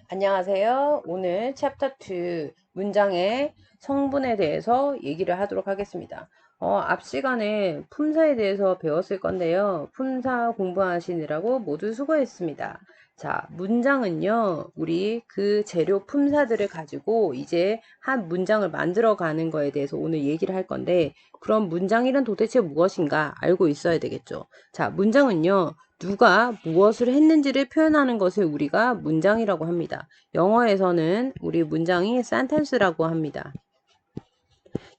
안녕하세요. 오늘 챕터 2 문장의 성분에 대해서 얘기를 하도록 하겠습니다. 앞 시간에 품사에 대해서 배웠을 건데요. 품사 공부하시느라고 모두 수고했습니다. 자, 문장은요, 우리 그 재료 품사들을 가지고 이제 한 문장을 만들어 가는 거에 대해서 오늘 얘기를 할 건데, 그럼 문장이란 도대체 무엇인가 알고 있어야 되겠죠. 자, 문장은요, 누가 무엇을 했는지를 표현하는 것을 우리가 문장이라고 합니다. 영어에서는 우리 문장이 sentence라고 합니다.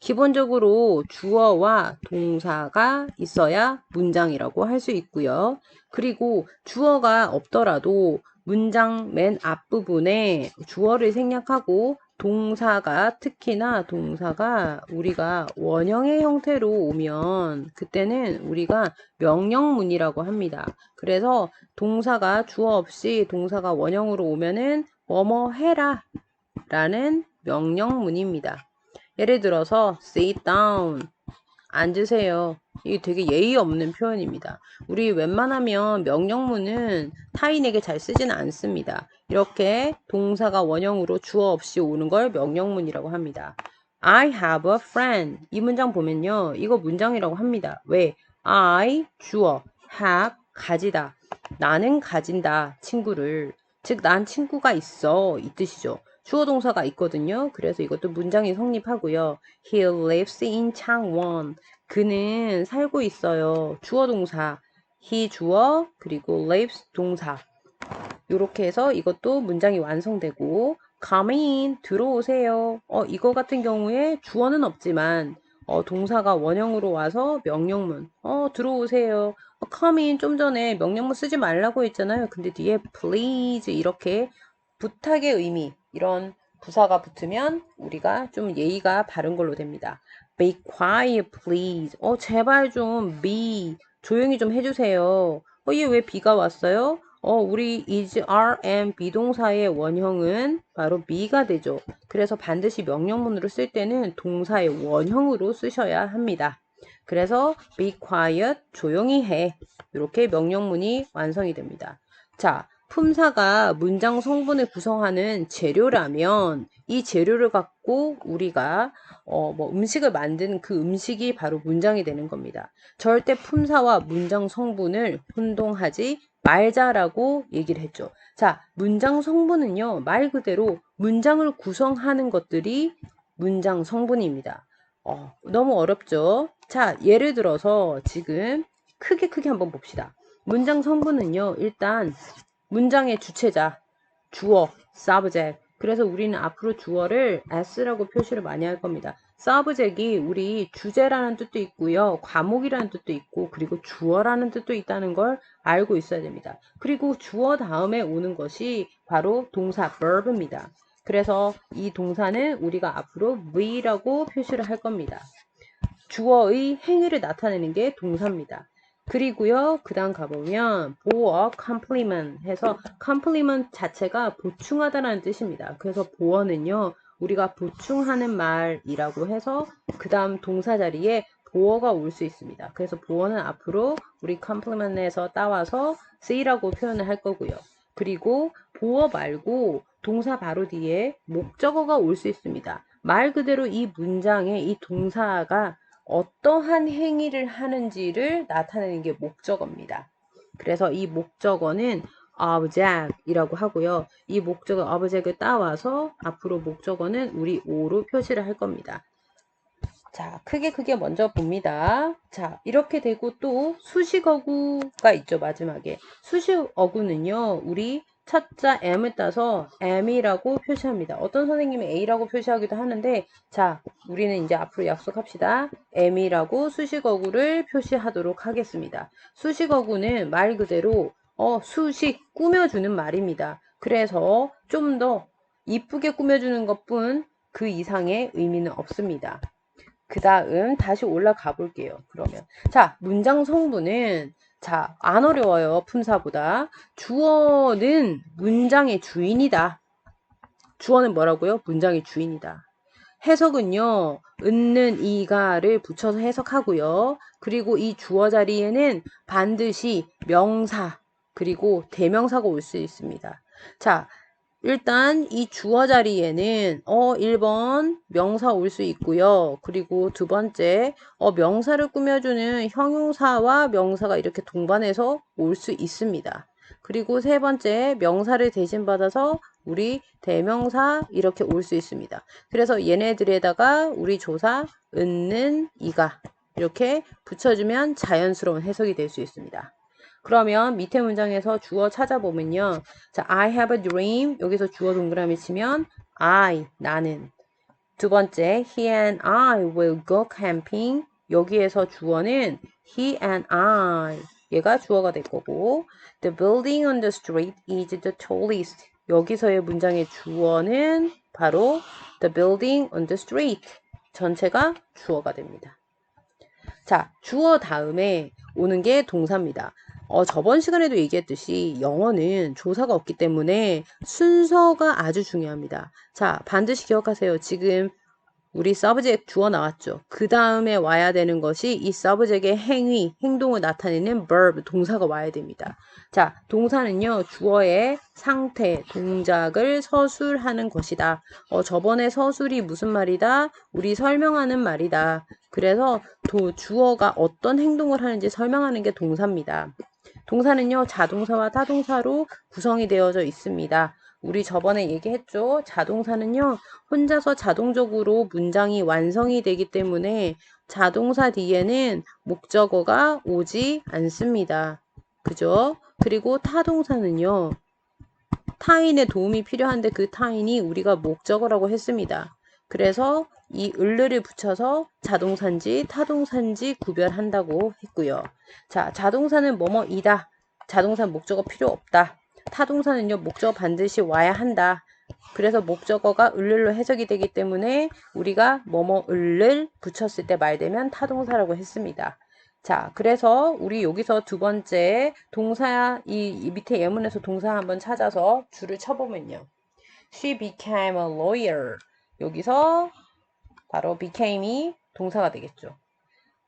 기본적으로 주어와 동사가 있어야 문장이라고 할 수 있고요. 그리고 주어가 없더라도 문장 맨 앞부분에 주어를 생략하고 동사가 특히나 동사가 우리가 원형의 형태로 오면 그때는 우리가 명령문이라고 합니다. 그래서 동사가 주어 없이 동사가 원형으로 오면은 뭐뭐 해라 라는 명령문입니다. 예를 들어서 sit down, 앉으세요. 이게 되게 예의 없는 표현입니다. 우리 웬만하면 명령문은 타인에게 잘 쓰지는 않습니다. 이렇게 동사가 원형으로 주어 없이 오는 걸 명령문이라고 합니다. I have a friend. 이 문장 보면요. 이거 문장이라고 합니다. 왜? I, 주어, have, 가지다. 나는 가진다, 친구를. 즉, 난 친구가 있어. 이 뜻이죠. 주어 동사가 있거든요. 그래서 이것도 문장이 성립하고요. He lives in 창원. 그는 살고 있어요. 주어 동사. He 주어 그리고 lives 동사. 이렇게 해서 이것도 문장이 완성되고 come in 들어오세요. 이거 같은 경우에 주어는 없지만 동사가 원형으로 와서 명령문. 들어오세요. come in 좀 전에 명령문 쓰지 말라고 했잖아요. 근데 뒤에 please 이렇게 부탁의 의미 이런 부사가 붙으면 우리가 좀 예의가 바른 걸로 됩니다. Be quiet, please. 제발 좀 be 조용히 좀 해주세요. 얘 왜 be가 왔어요? 우리 is, are, am 비동사의 원형은 바로 be가 되죠. 그래서 반드시 명령문으로 쓸 때는 동사의 원형으로 쓰셔야 합니다. 그래서 be quiet, 조용히 해. 이렇게 명령문이 완성이 됩니다. 자, 품사가 문장 성분을 구성하는 재료라면 이 재료를 갖고 우리가 음식을 만든 그 음식이 바로 문장이 되는 겁니다. 절대 품사와 문장 성분을 혼동하지 말자라고 얘기를 했죠. 자, 문장 성분은요, 말 그대로 문장을 구성하는 것들이 문장 성분입니다. 너무 어렵죠? 자, 예를 들어서 지금 크게 한번 봅시다. 문장 성분은요, 일단 문장의 주체자, 주어, subject. 그래서 우리는 앞으로 주어를 s라고 표시를 많이 할 겁니다. subject이 우리 주제라는 뜻도 있고요. 과목이라는 뜻도 있고 그리고 주어라는 뜻도 있다는 걸 알고 있어야 됩니다. 그리고 주어 다음에 오는 것이 바로 동사 verb입니다. 그래서 이 동사는 우리가 앞으로 V라고 표시를 할 겁니다. 주어의 행위를 나타내는 게 동사입니다. 그리고요, 그 다음 가보면 보어, complement 해서 complement 자체가 보충하다라는 뜻입니다. 그래서 보어는요, 우리가 보충하는 말이라고 해서 그 다음 동사 자리에 보어가 올 수 있습니다. 그래서 보어는 앞으로 우리 complement에서 따와서 say라고 표현을 할 거고요. 그리고 보어 말고 동사 바로 뒤에 목적어가 올 수 있습니다. 말 그대로 이 문장에 이 동사가 어떠한 행위를 하는지를 나타내는 게 목적어입니다. 그래서 이 목적어는 object이라고 하고요. 이 목적어 object을 따와서 앞으로 목적어는 우리 o로 표시를 할 겁니다. 자, 크게 먼저 봅니다. 자, 이렇게 되고 또 수식어구가 있죠, 마지막에. 수식어구는요, 우리 첫자 M을 따서 M이라고 표시합니다. 어떤 선생님이 A라고 표시하기도 하는데, 자, 우리는 이제 앞으로 약속합시다. M이라고 수식어구를 표시하도록 하겠습니다. 수식어구는 말 그대로, 수식, 꾸며주는 말입니다. 그래서 좀 더 이쁘게 꾸며주는 것뿐 그 이상의 의미는 없습니다. 그 다음 다시 올라가 볼게요. 그러면 자, 문장 성분은 자, 안 어려워요. 품사보다. 주어는 문장의 주인이다. 주어는 뭐라고요? 문장의 주인이다. 해석은요, 은는 이가를 붙여서 해석하고요. 그리고 이 주어 자리에는 반드시 명사, 그리고 대명사가 올 수 있습니다. 자, 일단 이 주어 자리에는 1번 명사 올 수 있고요. 그리고 두 번째 명사를 꾸며주는 형용사와 명사가 이렇게 동반해서 올 수 있습니다. 그리고 세 번째 명사를 대신받아서 우리 대명사 이렇게 올 수 있습니다. 그래서 얘네들에다가 우리 조사 은는 이가 이렇게 붙여주면 자연스러운 해석이 될 수 있습니다. 그러면 밑에 문장에서 주어 찾아보면요. 자, I have a dream. 여기서 주어 동그라미 치면 I, 나는. 두 번째, he and I will go camping. 여기에서 주어는 he and I. 얘가 주어가 될 거고 the building on the street is the tallest. 여기서의 문장의 주어는 바로 the building on the street. 전체가 주어가 됩니다. 자, 주어 다음에 오는 게 동사입니다. 저번 시간에도 얘기했듯이 영어는 조사가 없기 때문에 순서가 아주 중요합니다. 자, 반드시 기억하세요. 지금 우리 subject 주어 나왔죠. 그 다음에 와야 되는 것이 이 subject의 행위, 행동을 나타내는 verb, 동사가 와야 됩니다. 자, 동사는요, 주어의 상태, 동작을 서술하는 것이다. 저번에 서술이 무슨 말이다? 우리 설명하는 말이다. 그래서 주어가 어떤 행동을 하는지 설명하는 게 동사입니다. 동사는요, 자동사와 타동사로 구성이 되어져 있습니다. 우리 저번에 얘기했죠. 자동사는요, 혼자서 자동적으로 문장이 완성이 되기 때문에 자동사 뒤에는 목적어가 오지 않습니다. 그죠? 그리고 타동사는요, 타인의 도움이 필요한데 그 타인이 우리가 목적어라고 했습니다. 그래서 이 을를 붙여서 자동사인지 타동사인지 구별한다고 했고요. 자, 자동사는 뭐뭐이다. 자동사 목적어 필요 없다. 타동사는요, 목적어 반드시 와야 한다. 그래서 목적어가 을로 해석이 되기 때문에 우리가 뭐뭐을을 붙였을 때 말되면 타동사라고 했습니다. 자, 그래서 우리 여기서 두 번째 동사, 이 밑에 예문에서 동사 한번 찾아서 줄을 쳐보면요. She became a lawyer. 여기서 바로 became이 동사가 되겠죠.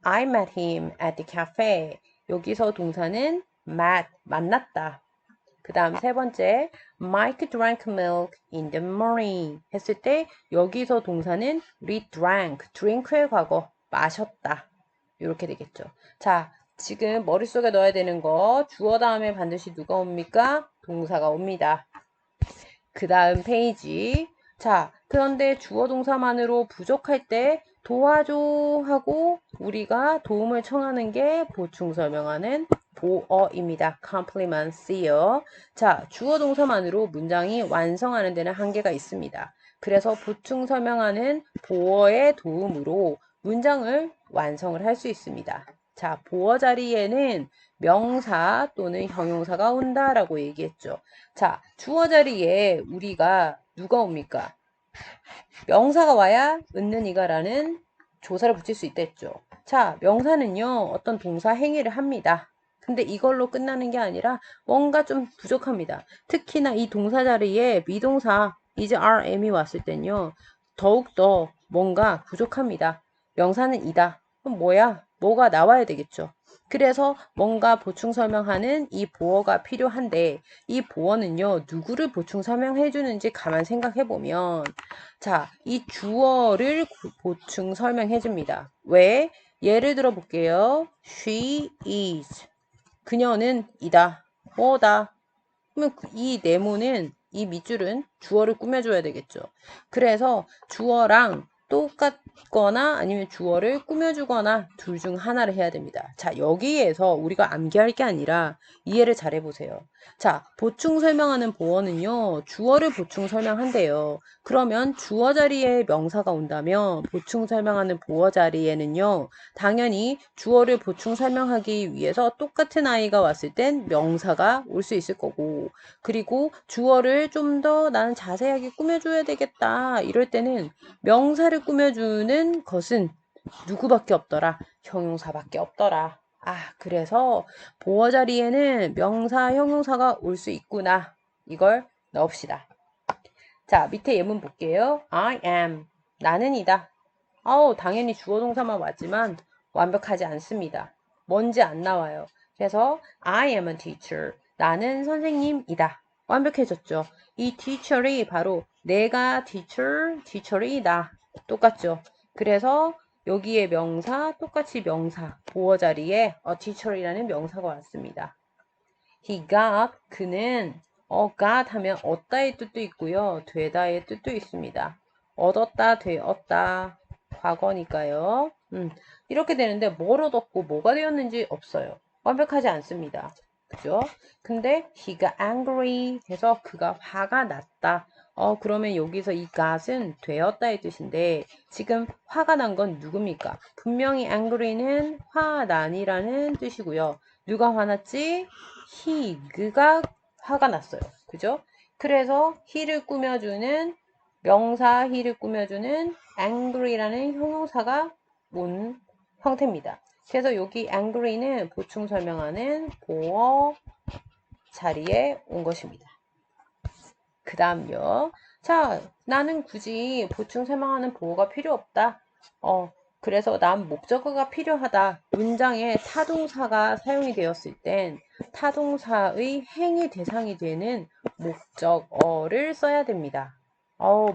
I met him at the cafe. 여기서 동사는 met, 만났다. 그 다음 세 번째, Mike drank milk in the morning 했을 때 여기서 동사는 우리 drink의 과거, 마셨다. 이렇게 되겠죠. 자, 지금 머릿속에 넣어야 되는 거 주어 다음에 반드시 누가 옵니까? 동사가 옵니다. 그 다음 페이지. 자, 그런데 주어 동사만으로 부족할 때 도와줘 하고 우리가 도움을 청하는 게 보충 설명하는 보어입니다. compliment이요. 자, 주어 동사만으로 문장이 완성하는 데는 한계가 있습니다. 그래서 보충 설명하는 보어의 도움으로 문장을 완성을 할 수 있습니다. 자, 보어 자리에는 명사 또는 형용사가 온다라고 얘기했죠. 자, 주어 자리에 우리가 누가 옵니까? 명사가 와야 은는 이가라는 조사를 붙일 수 있댔죠. 자, 명사는요, 어떤 동사 행위를 합니다. 근데 이걸로 끝나는 게 아니라 뭔가 좀 부족합니다. 특히나 이 동사 자리에 미동사 is RM이 왔을 땐요, 더욱더 뭔가 부족합니다. 명사는 이다. 그럼 뭐야? 뭐가 나와야 되겠죠. 그래서 뭔가 보충 설명하는 이 보어가 필요한데 이 보어는요, 누구를 보충 설명해 주는지 가만 생각해 보면 자, 이 주어를 보충 설명해 줍니다. 왜? 예를 들어 볼게요. She is. 그녀는 이다. 뭐다. 그러면 이 네모는 이 밑줄은 주어를 꾸며줘야 되겠죠. 그래서 주어랑 똑같거나 아니면 주어를 꾸며주거나 둘 중 하나를 해야 됩니다. 자, 여기에서 우리가 암기할 게 아니라 이해를 잘 해보세요. 자, 보충 설명하는 보어는요, 주어를 보충 설명한대요. 그러면 주어 자리에 명사가 온다면 보충 설명하는 보어 자리에는요, 당연히 주어를 보충 설명하기 위해서 똑같은 아이가 왔을 땐 명사가 올 수 있을 거고, 그리고 주어를 좀 더 나는 자세하게 꾸며줘야 되겠다. 이럴 때는 명사를 꾸며주는 것은 누구밖에 없더라? 형용사밖에 없더라. 아, 그래서 보어 자리에는 명사, 형용사가 올 수 있구나. 이걸 넣읍시다. 자, 밑에 예문 볼게요. I am. 나는이다. 당연히 주어 동사만 왔지만 완벽하지 않습니다. 뭔지 안 나와요. 그래서 I am a teacher. 나는 선생님이다. 완벽해졌죠. 이 teacher이 바로 내가 teacher이 나. 똑같죠. 그래서 여기에 명사, 똑같이 명사, 보어 자리에 a teacher이라는 명사가 왔습니다. He got, 그는 got 하면 얻다의 뜻도 있고요. 되다의 뜻도 있습니다. 얻었다, 되었다, 과거니까요. 이렇게 되는데 뭘 얻었고 뭐가 되었는지 없어요. 완벽하지 않습니다. 그죠? 근데 he got angry 해서 그가 화가 났다. 그러면 여기서 이 got은 되었다의 뜻인데 지금 화가 난 건 누굽니까? 분명히 angry는 화난이라는 뜻이고요. 누가 화났지? 그가 화가 났어요. 그죠? 그래서 he를 꾸며주는 명사 he를 꾸며주는 angry라는 형용사가 온 형태입니다. 그래서 여기 angry는 보충 설명하는 보어 자리에 온 것입니다. 그 다음요. 자, 나는 굳이 보충 설명하는 보어가 필요 없다. 그래서 난 목적어가 필요하다. 문장에 타동사가 사용이 되었을 땐 타동사의 행위 대상이 되는 목적어를 써야 됩니다.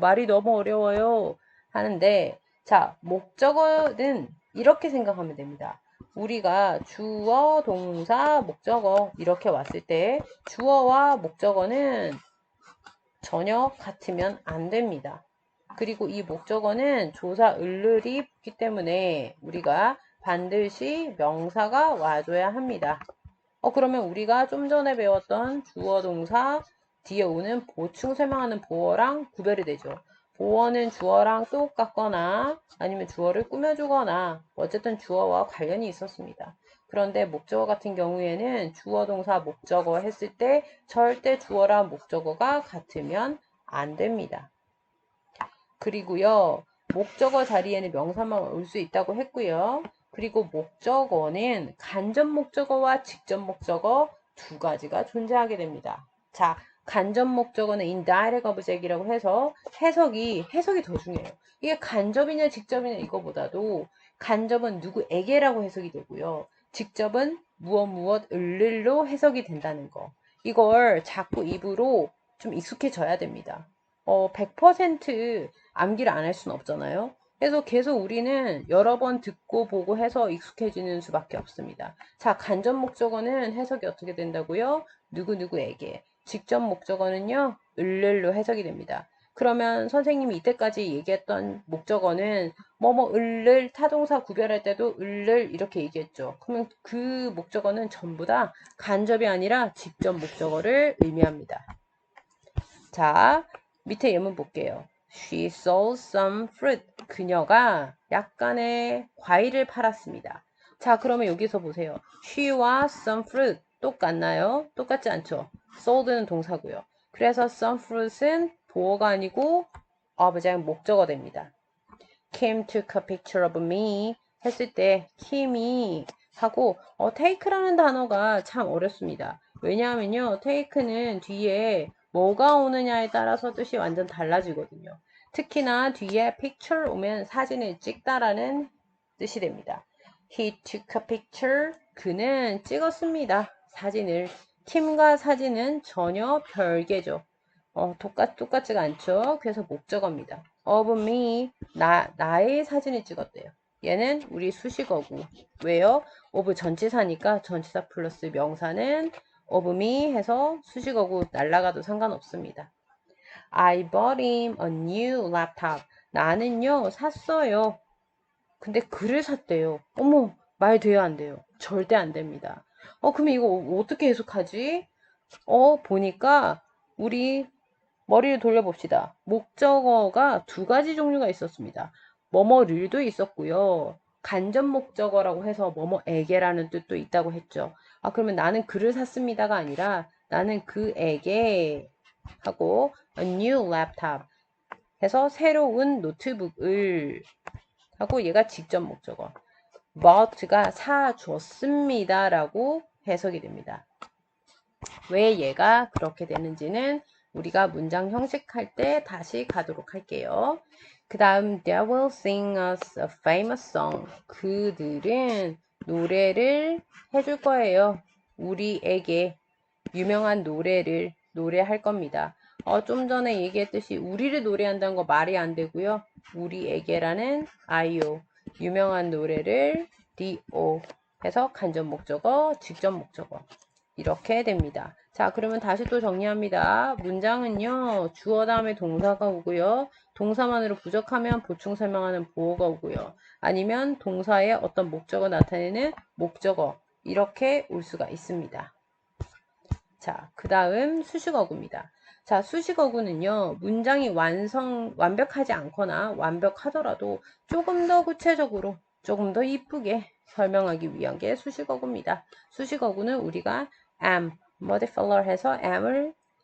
말이 너무 어려워요. 하는데, 자, 목적어는 이렇게 생각하면 됩니다. 우리가 주어, 동사, 목적어 이렇게 왔을 때 주어와 목적어는 전혀 같으면 안 됩니다. 그리고 이 목적어는 조사 을을이 붙기 때문에 우리가 반드시 명사가 와줘야 합니다. 그러면 우리가 좀 전에 배웠던 주어 동사 뒤에 오는 보충 설명하는 보어랑 구별이 되죠. 보어는 주어랑 똑같거나 아니면 주어를 꾸며주거나 어쨌든 주어와 관련이 있었습니다. 그런데 목적어 같은 경우에는 주어 동사 목적어 했을 때 절대 주어랑 목적어가 같으면 안 됩니다. 그리고요, 목적어 자리에는 명사만 올 수 있다고 했고요. 그리고 목적어는 간접 목적어와 직접 목적어 두 가지가 존재하게 됩니다. 자, 간접 목적어는 indirect object이라고 해서 해석이 더 중요해요. 이게 간접이냐 직접이냐 이거보다도 간접은 누구에게라고 해석이 되고요. 직접은 무엇 을로 해석이 된다는 거. 이걸 자꾸 입으로 좀 익숙해져야 됩니다. 100% 암기를 안 할 수는 없잖아요. 그래서 계속 우리는 여러 번 듣고 보고 해서 익숙해지는 수밖에 없습니다. 자, 간접 목적어는 해석이 어떻게 된다고요? 누구누구에게. 직접 목적어는요, 을로 해석이 됩니다. 그러면 선생님이 이때까지 얘기했던 목적어는 을을 타동사 구별할 때도 을을 이렇게 얘기했죠. 그러면 그 목적어는 전부 다 간접이 아니라 직접 목적어를 의미합니다. 자, 밑에 예문 볼게요. She sold some fruit. 그녀가 약간의 과일을 팔았습니다. 자, 그러면 여기서 보세요. She와 some fruit 똑같나요? 똑같지 않죠? sold는 동사고요. 그래서 some fruit은 보어가 아니고 object 목적어 됩니다. Kim took a picture of me 했을 때 Kim이 하고 take라는 단어가 참 어렵습니다. 왜냐하면요. take는 뒤에 뭐가 오느냐에 따라서 뜻이 완전 달라지거든요. 특히나 뒤에 picture 오면 사진을 찍다라는 뜻이 됩니다. He took a picture. 그는 찍었습니다. 사진을. 킴과 사진은 전혀 별개죠. 똑같지가 않죠. 그래서 목적어입니다. of me, 나의 사진을 찍었대요. 얘는 우리 수식어고. 왜요? of 전치사니까 전치사 플러스 명사는 of me 해서 수식어고 날라가도 상관없습니다. I bought him a new laptop. 나는요, 샀어요. 근데 글을 샀대요. 어머, 말 돼요, 안 돼요? 절대 안 됩니다. 그럼 이거 어떻게 해석하지? 보니까 우리 머리를 돌려봅시다. 목적어가 두 가지 종류가 있었습니다. 뭐뭐를도 있었고요. 간접 목적어라고 해서 뭐뭐에게라는 뜻도 있다고 했죠. 그러면 나는 글을 샀습니다가 아니라 나는 그에게 하고 a new laptop 해서 새로운 노트북을 하고 얘가 직접 목적어. bought가 사줬습니다 라고 해석이 됩니다. 왜 얘가 그렇게 되는지는 우리가 문장 형식할 때 다시 가도록 할게요. 그 다음 They will sing us a famous song. 그들은 노래를 해줄 거예요. 우리에게 유명한 노래를. 노래할 겁니다. 좀 전에 얘기했듯이 우리를 노래한다는 거 말이 안 되고요. 우리에게라는 아이오 유명한 노래를 디오 해서 간접 목적어, 직접 목적어 이렇게 됩니다. 자, 그러면 다시 또 정리합니다. 문장은요, 주어 다음에 동사가 오고요. 동사만으로 부족하면 보충 설명하는 보어가 오고요. 아니면 동사의 어떤 목적어 나타내는 목적어 이렇게 올 수가 있습니다. 자, 그 다음 수식어구입니다. 자, 수식어구는요, 문장이 완벽하지 않거나 완벽하더라도 조금 더 구체적으로, 조금 더 이쁘게 설명하기 위한 게 수식어구입니다. 수식어구는 우리가 am, modifier 해서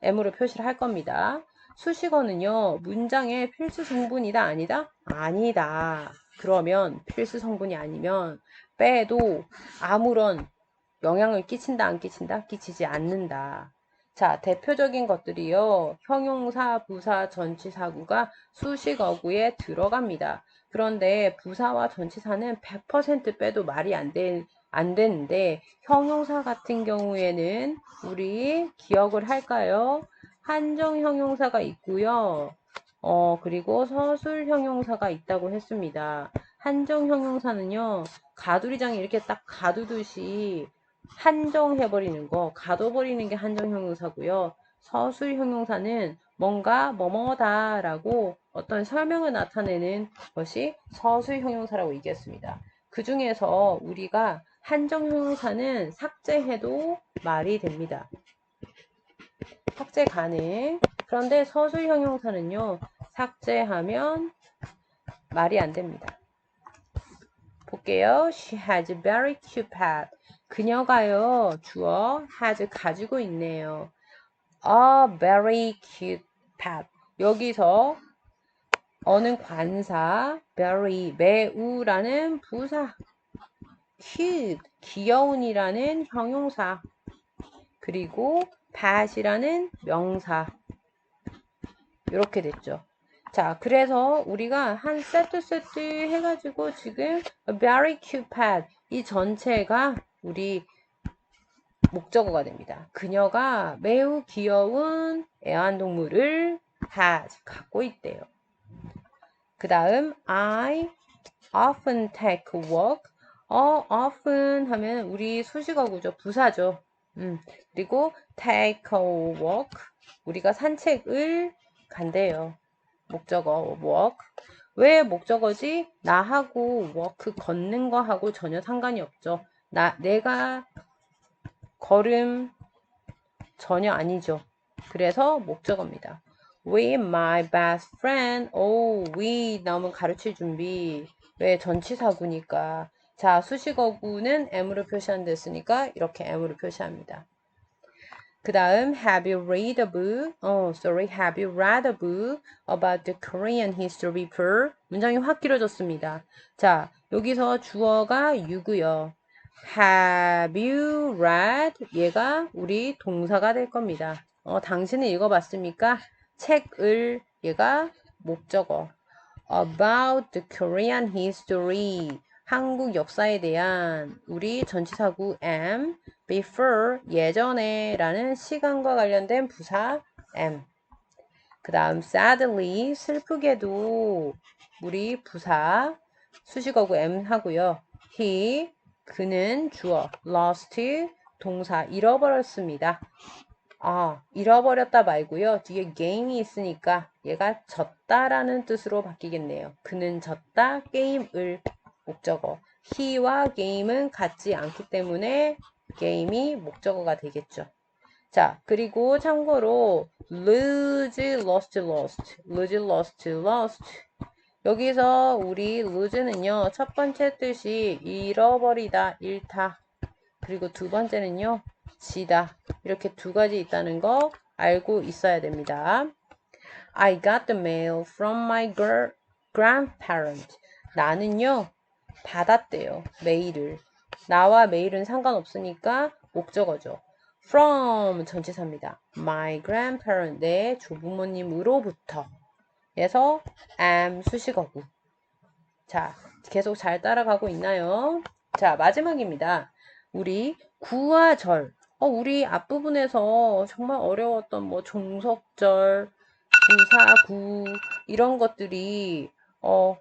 am으로 표시를 할 겁니다. 수식어는요, 문장의 필수 성분이다, 아니다? 아니다. 그러면 필수 성분이 아니면 빼도 아무런 영향을 끼친다, 안 끼친다? 끼치지 않는다. 자, 대표적인 것들이요. 형용사, 부사, 전치사구가 수식어구에 들어갑니다. 그런데 부사와 전치사는 100% 빼도 말이 안 되는데 형용사 같은 경우에는 우리 기억을 할까요? 한정 형용사가 있고요. 그리고 서술 형용사가 있다고 했습니다. 한정 형용사는요. 가두리장이 이렇게 딱 가두듯이 한정해버리는 거, 가둬버리는 게 한정 형용사고요. 서술 형용사는 뭔가 뭐뭐다라고 어떤 설명을 나타내는 것이 서술 형용사라고 얘기했습니다. 그 중에서 우리가 한정 형용사는 삭제해도 말이 됩니다. 삭제 가능. 그런데 서술 형용사는요, 삭제하면 말이 안 됩니다. 볼게요. She has a very cute pet. 그녀가요, 주어 has 가지고 있네요. A very cute pet. 여기서 어는 관사, very, 매우라는 부사, cute, 귀여운이라는 형용사, 그리고 pet이라는 명사. 이렇게 됐죠. 자, 그래서 우리가 한 세트 해가지고 지금 very cute pet 이 전체가 우리 목적어가 됩니다. 그녀가 매우 귀여운 애완동물을 갖고 있대요. 그 다음 I often take a walk. often 하면 우리 수식어구죠. 부사죠. 그리고 take a walk. 우리가 산책을 간대요. 목적어 walk. 왜 목적어지? 나하고 walk 걷는 거하고 전혀 상관이 없죠. 내가 걸음 전혀 아니죠. 그래서 목적어입니다. With my best friend. we 나오면 가르칠 준비. 왜 전치사구니까. 자, 수식어구는 M으로 표시한다 했으니까 이렇게 M으로 표시합니다. 그 다음, have you read a book? have you read a book about the Korean history before? 문장이 확 길어졌습니다. 자, 여기서 주어가 you고요. Have you read? 얘가 우리 동사가 될 겁니다. 당신은 읽어봤습니까? 책을 얘가 목적어. About the Korean history. 한국 역사에 대한 우리 전치사구 am, before, 예전에 라는 시간과 관련된 부사 am. 그 다음 sadly, 슬프게도 우리 부사 수식어구 am 하고요. he, 그는 주어, lost, 동사, 잃어버렸습니다. 잃어버렸다 말고요. 뒤에 game이 있으니까 얘가 졌다라는 뜻으로 바뀌겠네요. 그는 졌다, 게임을 목적어. he와 game은 같지 않기 때문에 game이 목적어가 되겠죠. 자, 그리고 참고로 lose, lost. 여기서 우리 lose는요. 첫 번째 뜻이 잃어버리다, 잃다. 그리고 두 번째는요. 지다. 이렇게 두 가지 있다는 거 알고 있어야 됩니다. I got the mail from my grandparent. 나는요. 받았대요. 메일을. 나와 메일은 상관없으니까 목적어죠. From 전치사입니다. My grandparent. 내 조부모님으로부터. 그래서 am 수식어구. 자, 계속 잘 따라가고 있나요? 자, 마지막입니다. 우리 구와 절. 우리 앞부분에서 정말 어려웠던 뭐 종속절, 부사, 구 이런 것들이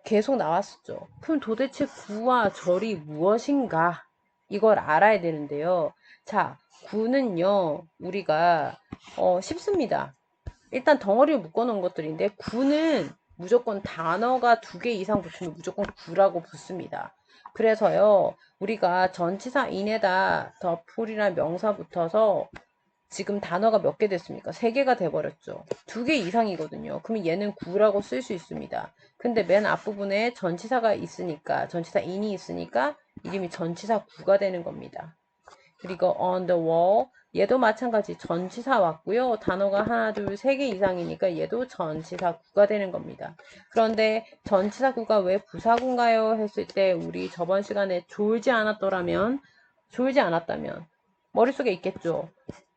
계속 나왔었죠. 그럼 도대체 구와 절이 무엇인가? 이걸 알아야 되는데요. 자, 구는요, 우리가 쉽습니다. 일단 덩어리를 묶어놓은 것들인데 구는 무조건 단어가 2개 이상 붙으면 무조건 구라고 붙습니다. 그래서요, 우리가 전치사 인에다 더 풀이나 명사 붙어서 지금 단어가 몇 개 됐습니까? 3개가 돼버렸죠. 2개 이상이거든요. 그러면 얘는 구라고 쓸 수 있습니다. 근데 맨 앞부분에 전치사가 있으니까, 전치사 인이 있으니까 이름이 전치사 구가 되는 겁니다. 그리고 on the wall 얘도 마찬가지 전치사 왔고요. 단어가 하나, 둘, 3개 이상이니까 얘도 전치사 구가 되는 겁니다. 그런데 전치사 구가 왜 부사구인가요? 했을 때 우리 저번 시간에 졸지 않았다면 머릿속에 있겠죠.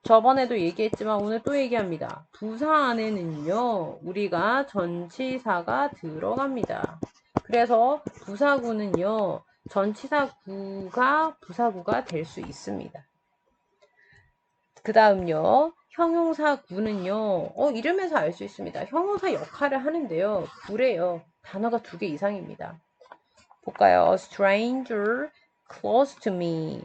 저번에도 얘기했지만 오늘 또 얘기합니다. 부사 안에는요. 우리가 전치사가 들어갑니다. 그래서 부사구는요. 전치사구가 부사구가 될 수 있습니다. 그 다음요. 형용사구는요. 이름에서 알 수 있습니다. 형용사 역할을 하는데요. 구래요. 단어가 2개 이상입니다. 볼까요? A stranger close to me.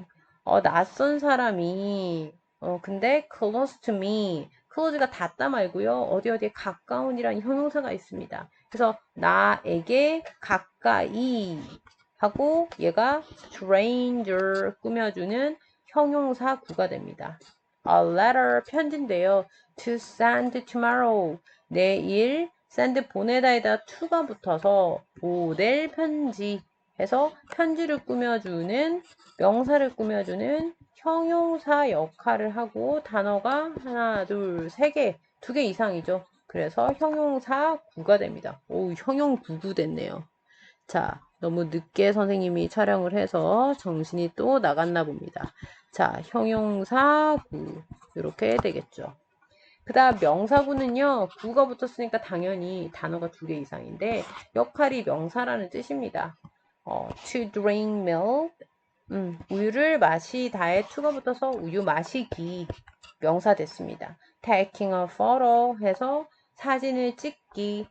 낯선 사람이 근데 close to me. close가 닿다 말고요. 어디에 가까운이라는 형용사가 있습니다. 그래서 나에게 가까이 하고 얘가 stranger 꾸며주는 형용사 구가 됩니다. A letter 편지인데요. To send tomorrow. 내일 send 보내다에다 to가 붙어서 보낼 편지 해서 편지를 꾸며주는 명사를 꾸며주는 형용사 역할을 하고 단어가 하나, 둘, 3개, 2개 이상이죠. 그래서 형용사 구가 됩니다. 오, 형용구구 됐네요. 자, 너무 늦게 선생님이 촬영을 해서 정신이 또 나갔나 봅니다. 자, 형용사구 이렇게 되겠죠. 그 다음 명사구는요. 구가 붙었으니까 당연히 단어가 2개 이상인데 역할이 명사라는 뜻입니다. to drink milk 우유를 마시다에 to가 붙어서 우유 마시기 명사 됐습니다. taking a photo 해서 사진을 찍기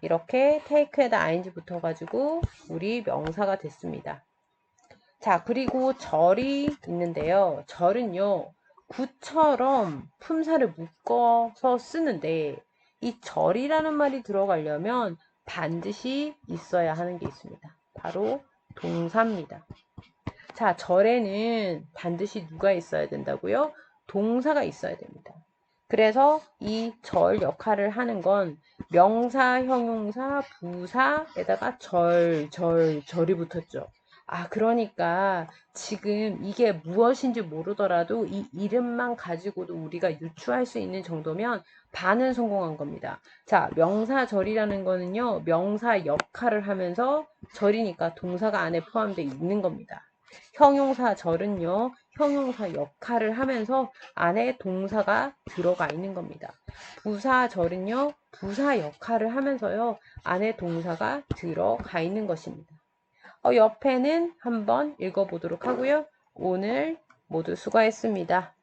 이렇게 take에다 ing 붙어가지고 우리 명사가 됐습니다. 자, 그리고 절이 있는데요. 절은요. 구처럼 품사를 묶어서 쓰는데 이 절이라는 말이 들어가려면 반드시 있어야 하는 게 있습니다. 바로 동사입니다. 자, 절에는 반드시 누가 있어야 된다고요? 동사가 있어야 됩니다. 그래서 이 절 역할을 하는 건 명사, 형용사, 부사에다가 절이 붙었죠. 그러니까 지금 이게 무엇인지 모르더라도 이 이름만 가지고도 우리가 유추할 수 있는 정도면 반은 성공한 겁니다. 자, 명사절이라는 거는요, 명사 역할을 하면서 절이니까 동사가 안에 포함되어 있는 겁니다. 형용사절은요, 형용사 역할을 하면서 안에 동사가 들어가 있는 겁니다. 부사절은요, 부사 역할을 하면서요, 안에 동사가 들어가 있는 것입니다. 옆에는 한번 읽어보도록 하고요. 오늘 모두 수고했습니다.